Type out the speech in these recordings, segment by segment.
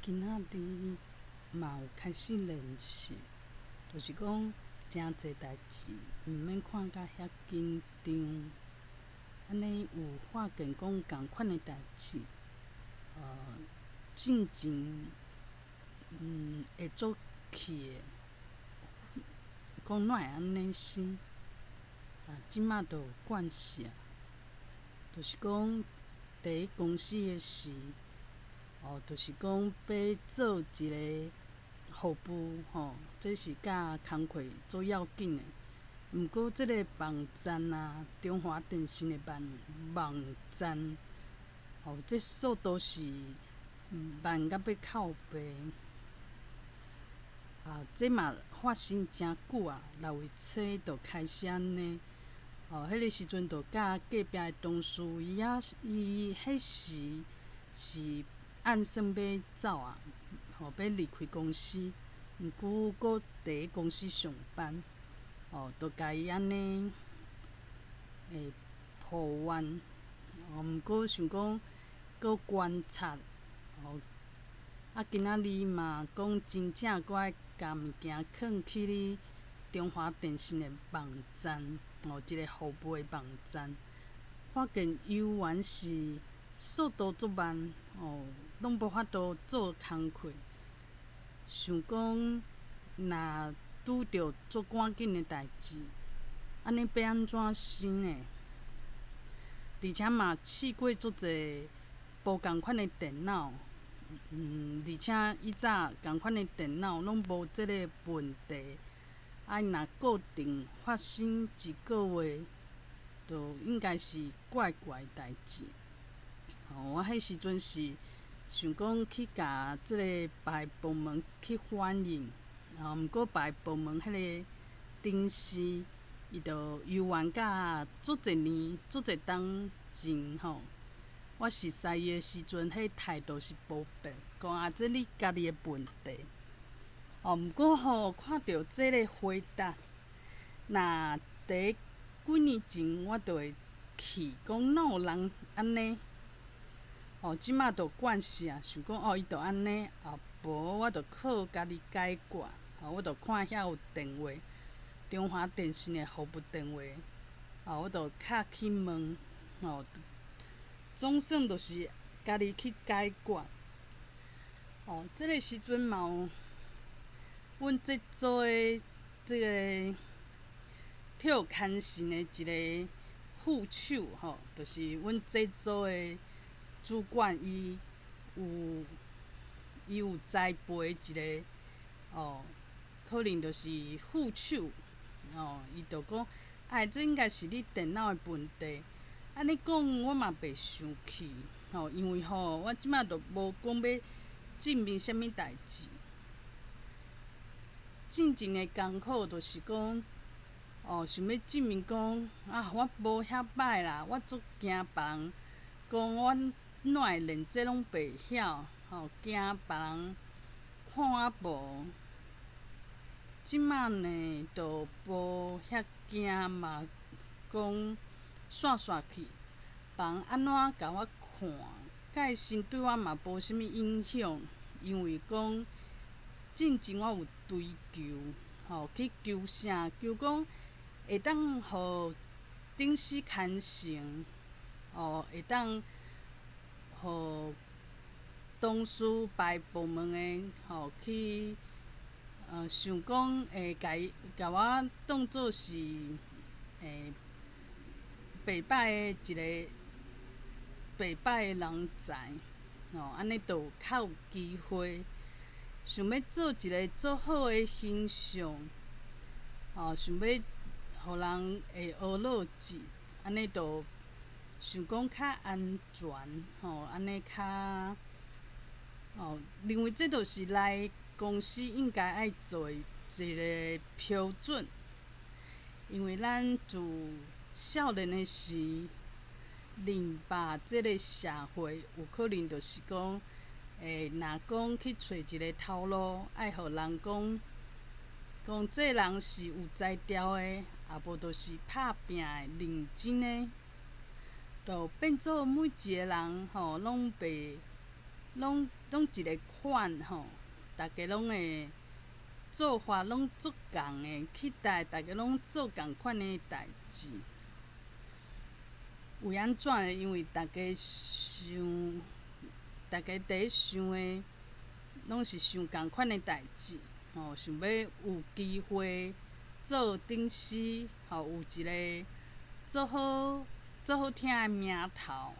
今仔日嘛有开始练习，就是讲诚侪代志，毋免看甲遐紧张。安尼有发现讲共款的代志，进前会做去的，讲哪会安尼生？即马就有惯势，就是讲伫公司的时，就是讲要做一个服务，这是甲工课做要紧的。毋过即个网站啊，中华电信的网站，这速度是慢到要靠背。这嘛发生诚久啊，6月初就开始安尼。迄个时阵就甲隔壁的同事，伊迄时是按算要走啊，要离开公司，毋过搁伫公司上班，就甲伊安尼抱怨，毋过想讲搁观察，今仔日嘛讲真正搁爱甲物件放去你中华电信的网站，一个服务的网站，发现游玩是速度足慢，拢无法度做工课。想讲，若拄着足赶紧的代志，安尼要安怎生呢？而且嘛试过足侪无共款的电脑，而且以早共款的电脑拢无即个问题。若固定发生一个月，就应该是怪怪代志。我迄时阵是想讲去甲即个别部门去反映，毋过别部门迄个顶司，伊就游玩甲足侪年、足侪冬前我熟悉伊的时阵，迄态度是无变，讲这你家己的问题。毋过看到这个回答，若伫几年前我就会气，讲哪有人安尼？即马就惯势啊，想讲伊就安尼，无我就靠家己解决。我就看遐有电话，中华电信的服务电话，我就敲去问，总算就是家己去解决。这个时阵嘛有阮这组的这个跳牵绳的一个副手，就是阮这组的主管，伊有栽培一个，可能就是副手，伊就讲，这应该是你电脑的问题。安尼讲我嘛袂生气，因为我即马就无讲要证明啥物代志。进前的功课就是讲，想要证明讲，我无遐歹啦，我足惊别人讲我哪会连这拢袂晓，惊别人看我无。即马呢，就无遐惊嘛，讲煞去，别人安怎甲我看，介先对我嘛无啥物影响，因为讲进前我有追求，去求啥？求讲会当互顶司牵绳，会当互同事别部门的去，想讲会甲我当作是袂歹的一个袂歹的人才，安尼就较有机会。想要做一个足好的形象，想要互人会学落去，安尼就想讲较安全，安尼较，认为这就是来公司应该爱做一个标准。因为咱自少年的时，认捌这个社会，有可能就是讲，若讲去找一个头路，爱互人讲这人是有才调的，也无就是拍拼的、认真的，就变做每一个人拢拢一个款吼，大家拢会做法拢足共的，期待大家拢做共款的代志。为安怎的？因为大家第一想的，拢是想共款的代志，吼，想要有机会做顶司，吼，有一个做好听的名头，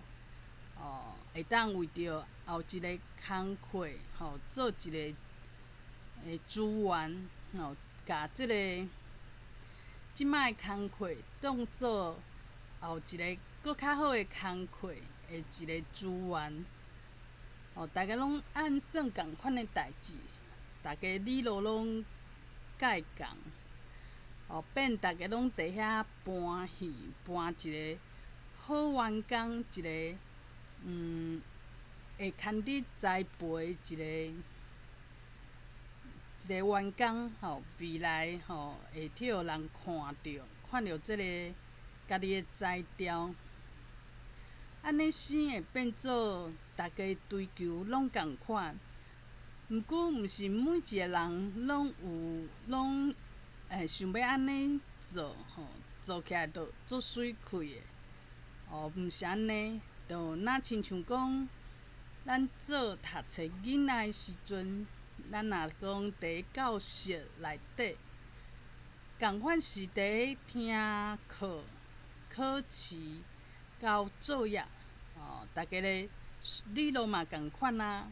会当为着后一个工课，吼，做一个资源，吼，甲即摆的工课当做后一个搁较好的工课的一个资源。大家拢按算共款的代志，大家理路拢介共，变大家拢伫遐搬戏，搬一个好员工，一个会牵你栽培一个员工，未来会去互人看着即个家己的才调。安尼生会变做大家追求拢共款，毋过毋是每一个人拢想要安尼做，做起来就足水气的。毋是安尼，就若亲像讲，咱做读册囡仔的时阵，咱若讲伫咧教室内底，共款是伫咧听课、考试、交作业，大家咧理路嘛共款啊，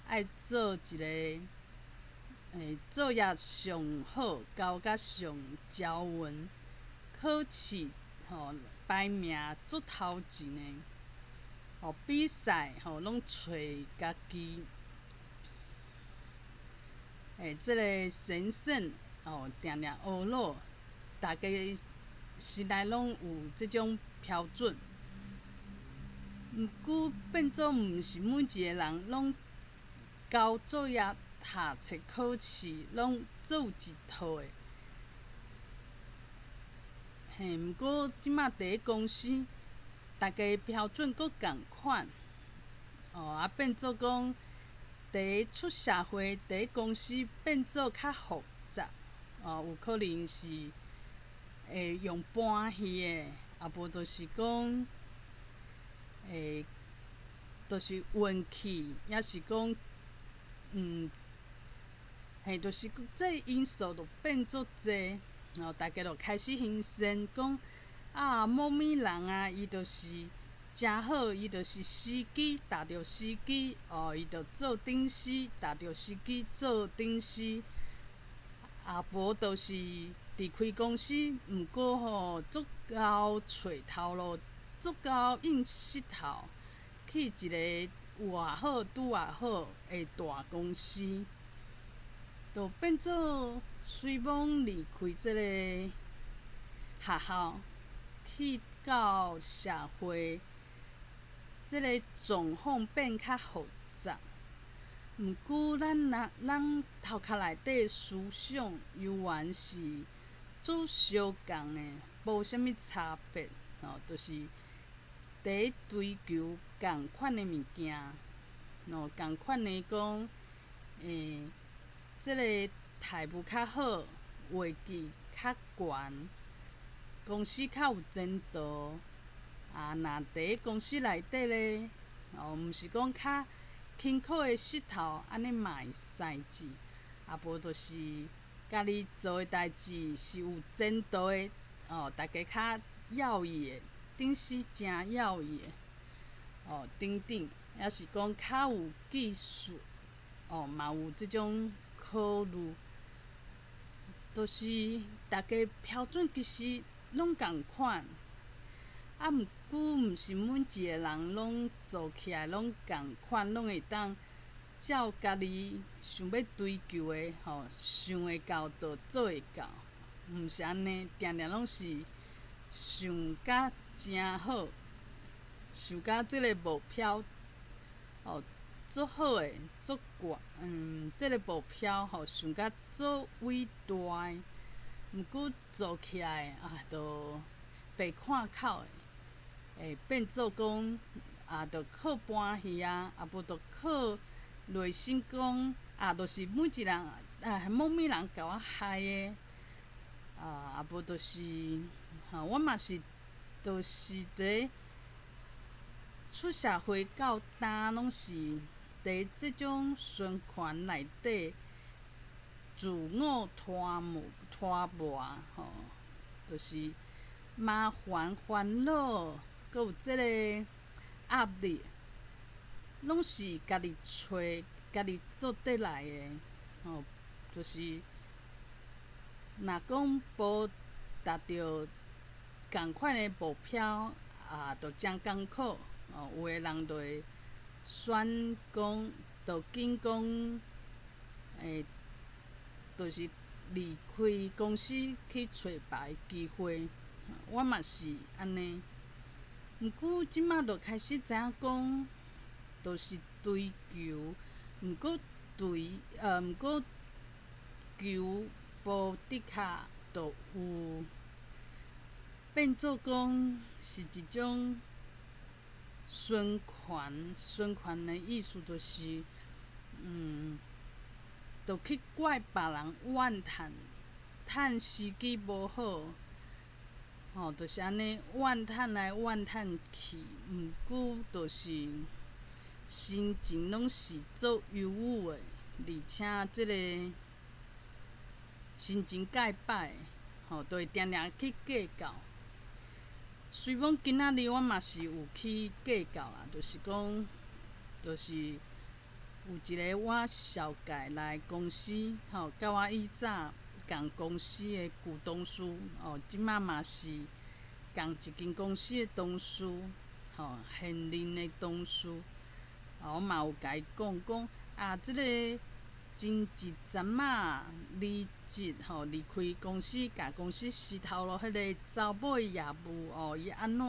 爱做一个作业上好，交甲上交文，考试排名足头前的，比赛拢找家己即个神圣定学落，大家心内拢有即种标准。毋过变做毋是每一个人拢交作业、读册、考试拢做有一套的。毋过即马伫咧公司，大家的标准搁共款，变做讲伫咧出社会，伫咧公司变做较复杂，有可能是会用搬戏的，啊无就是讲就是运气，也是讲就是这因素就变足济。大家就开始欣赏讲某物人啊，伊就是真好，伊就是时机达着时机，伊就做顶司，达着时机做顶司，啊无就是离开公司，毋过足够找头路，足够应势头，去一个有偌好拄偌好的大公司。就变做随忙离开即个学校，去到社会，即个状况变较复杂。毋过咱头壳内底思想犹原是足相共的，无啥物差别。就是伫咧追求共款的物件，共款的讲即个态度较好，画技较悬，公司较有前途。若伫咧公司内底咧，毋是讲较辛苦的势头，安尼嘛会使志。啊无就是家己做的代志是有前途的，大家较耀伊的，顶司诚耀伊的，等等，也是讲较有技术，嘛有即种考虑，就是大家标准其实拢共款，毋过毋是每一个人拢做起来拢共款，拢会当照家己想要追求的，想会到就做会到，毋是安尼，定定拢是想甲诚好，想甲即个目标足好诶，足即个目标想甲足伟大诶。毋过做起来就白看口诶，会变做讲着靠搬戏啊，无着靠内心讲就是每一人某物人甲我害的，无就是我嘛是，就是伫出社会到呾，拢是伫即种循环内底自我拖磨就是麻烦、烦恼，搁有即个压力，拢是家己找、家己做得来的。就是若讲无达到共款的目标，就真艰苦。有的人就会选讲，就紧讲，就是离开公司去找别机会。我嘛是安尼，毋过即摆就开始知影讲，就是追求，毋过求无的确就有变做讲是一种循环。循环的意思就是，就去怪别人怨趁时机无好，就是安尼怨趁来怨趁去，毋过就是心情拢是做忧郁的，而且即个心情介歹，就会定定去计较。虽讲今仔日我嘛是有去计较啦，就是讲，就是有一个我小介来公司，甲我以早共公司的旧同事，即摆嘛是共一间公司的同事，现任的同事，我嘛有甲伊讲，即个前一阵仔离职，离开公司，甲公司失头路，迄个查某业务，伊安怎，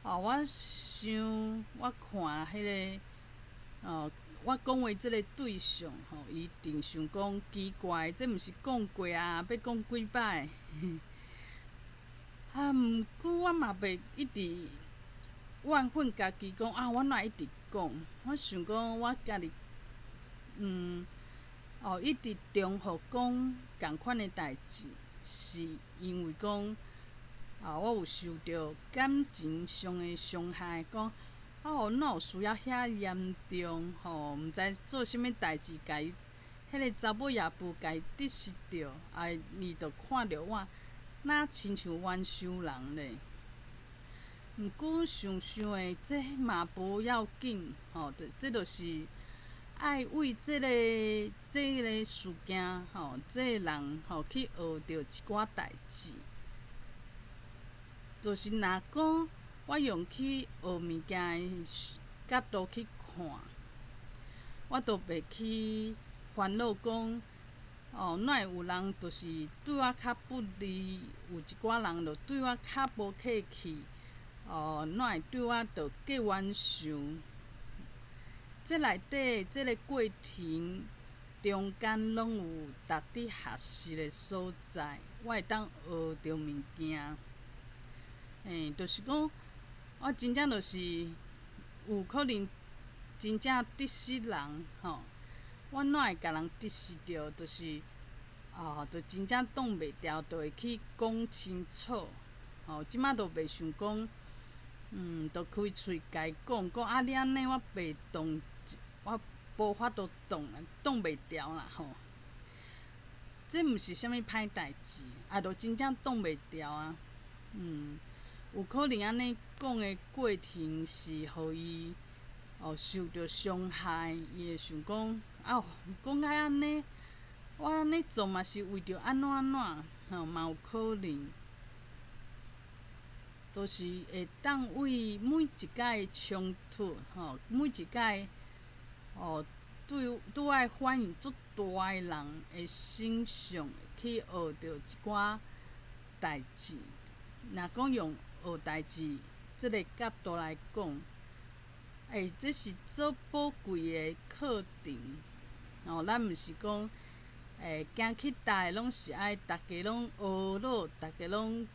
我想，我看迄个，我讲话即个对象，伊一定想讲奇怪，这毋是讲过要讲几摆？毋过我嘛袂一直怨恨家己讲我哪会一直讲？我想讲我家己，一直重复讲共款的代志，是因为讲，我有受到感情上的伤害，讲哪有需要遐严重？毋知做啥物代志，甲伊迄个查某夜妇甲伊得失着，伊着看着我，哪亲像冤仇人咧？毋过想想的，这嘛无要紧，这就是爱为这个事件，这个人去学着一寡代志。就是若讲我用去学物件的角度去看，我都袂去烦恼讲，哪会有人就是对我较不利，有一寡人就对我较无客气，哪会对我就计冤仇？这内底这个过程中间拢有值得学习的所在，我会当学着物件。就是讲，我真正就是有可能真正得失人，我哪会甲人得失着？就是，就真正挡袂牢，就会去讲清楚。即摆就袂想讲，就开喙甲伊讲，你安尼我袂当，我无法度挡袂牢啦这毋是啥物歹代志，就真正挡袂牢啊。有可能安尼讲的过程是互伊受着伤害，伊会想讲讲甲安尼，我安尼做嘛是为着安怎，嘛有可能。就是会当为每一摆冲突，每一摆对我反应足大的人的身上去学着一寡代志。若讲用学代志这个角度来讲，这是足宝贵的课程。咱毋是讲行去倒拢是爱大家拢学乐，大家拢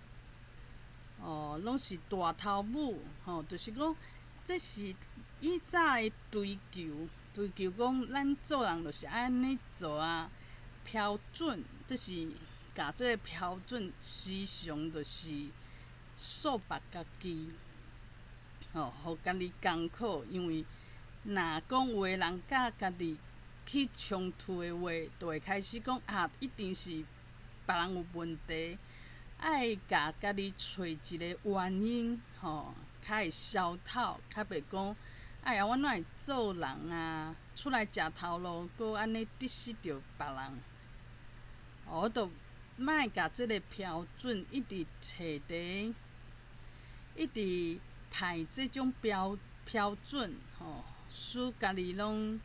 是大头母，就是讲这是以早的追求，讲咱做人就是爱安尼做啊。标准，这是甲这个标准时常就是束缚家己，互家己艰苦。因为若讲有的人甲家己去冲突的话，就会开始讲一定是别人有问题，爱甲家己找一个原因，较会消透，较袂讲哎呀，我哪会做人啊？出来食头路，搁安尼得失着别人。我着莫甲即个标准一直摕伫，一直排即种标准，使家己拢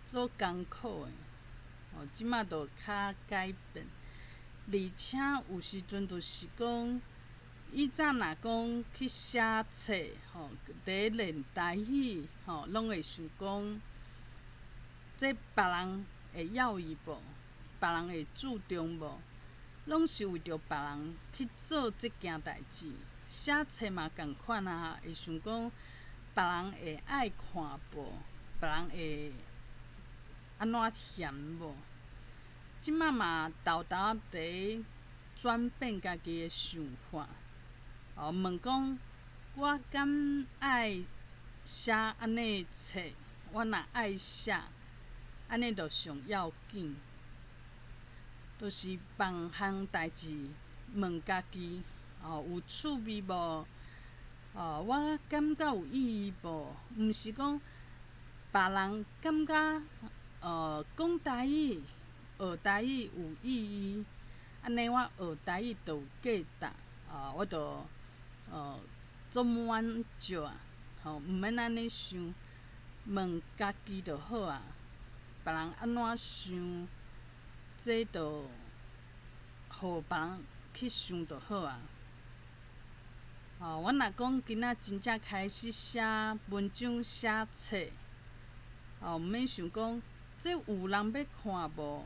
做艰苦的。即马着较改变，而且有时阵就是讲，以早若讲去写册，伫练台语，拢会想讲，这别人会要伊无？别人会注重无？拢是为着别人去做即件代志。写册嘛共款啊，会想讲别人会爱看无？别人会安怎嫌无？即马嘛豆豆仔伫转变家己的想法。问讲，我敢爱写安尼的册？我若爱写，安尼着上要紧。就是放项代志问家己，有趣味无？我感觉有意义无？毋是讲别人感觉讲台语、学台语有意义，安尼我学台语就有价值。我着做满足啊，毋免安尼想，问家己就好啊。别人安怎想？这着互别人去想就好啊。我若讲今仔真正开始写文章、写册，毋免想讲这有人要看无？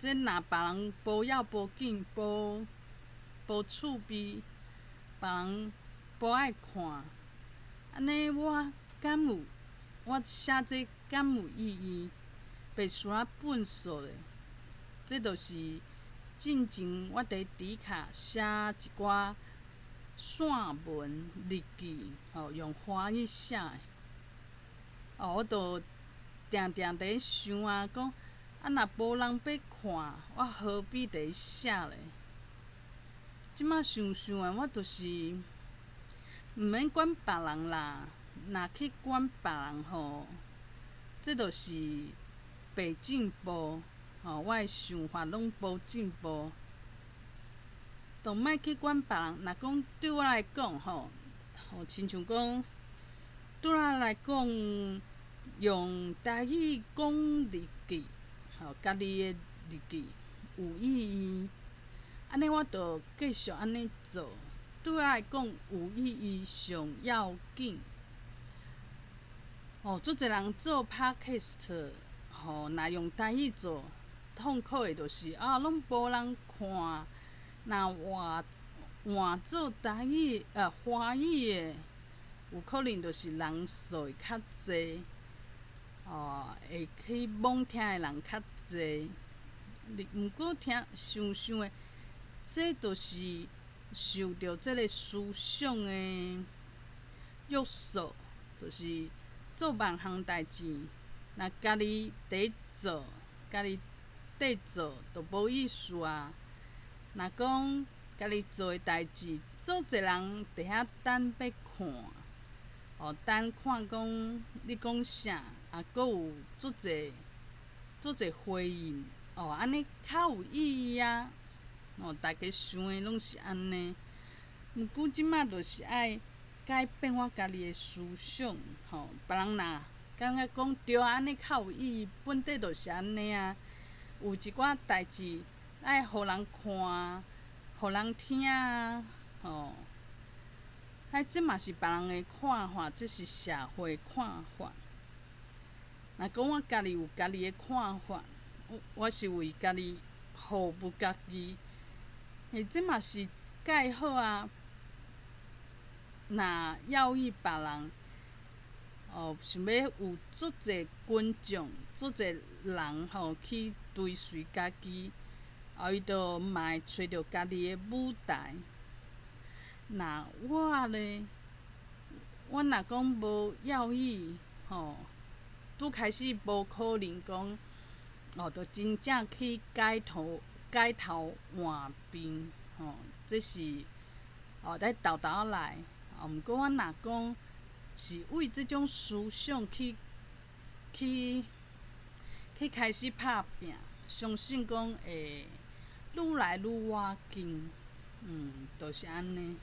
这若别人无要无紧，无趣味，别人无爱看，安尼我写这敢有意义？袂伤啊粪扫咧。这就是进前我伫底卡写一寡散文日记，用华语写的。我着定定伫想啊，讲若无人要看，我何必伫写咧？即马想想的，我就是毋免管别人啦。若去管别人这就是袂进步。我的想法拢无进步，就莫去管别人。若讲对我来讲，亲像讲对我来讲，用台语讲日记，家己的日记有意义，安尼我着继续安尼做。对我来讲有意义上要紧。足侪人做 Podcast，若用台语做。痛苦的就是拢无人看。若换做台语华语的，有可能就是人数会较济，会去罔听的人较济。毋过想想的，这就是受着这个思想的约束，就是做万项代志，若家己伫做，家己伫做就无意思啊。若讲家己做的代志，足侪人伫遐等要看，等看讲你讲啥，搁有足侪回应，安尼较有意义啊。大家想的拢是安尼。毋过即马就是爱改变我家己的思想，别人若感觉讲对啊，安尼较有意义，本底就是安尼啊。有一寡代志爱互人看，互人听啊，这嘛是别人的看法，这是社会看法。若讲我家己有家己的看法，我是为家己服务家己，这嘛是介好啊。若要伊别人想要有足侪群众、足侪人去追随家己，伊就嘛会找着家己的舞台。那我呢？我若讲无要义，拄开始无可能讲，就真正去改头换面，这是在豆豆仔来。毋过我若讲是为即种思想去开始拍拼，相信讲会愈来愈要紧，就是安尼。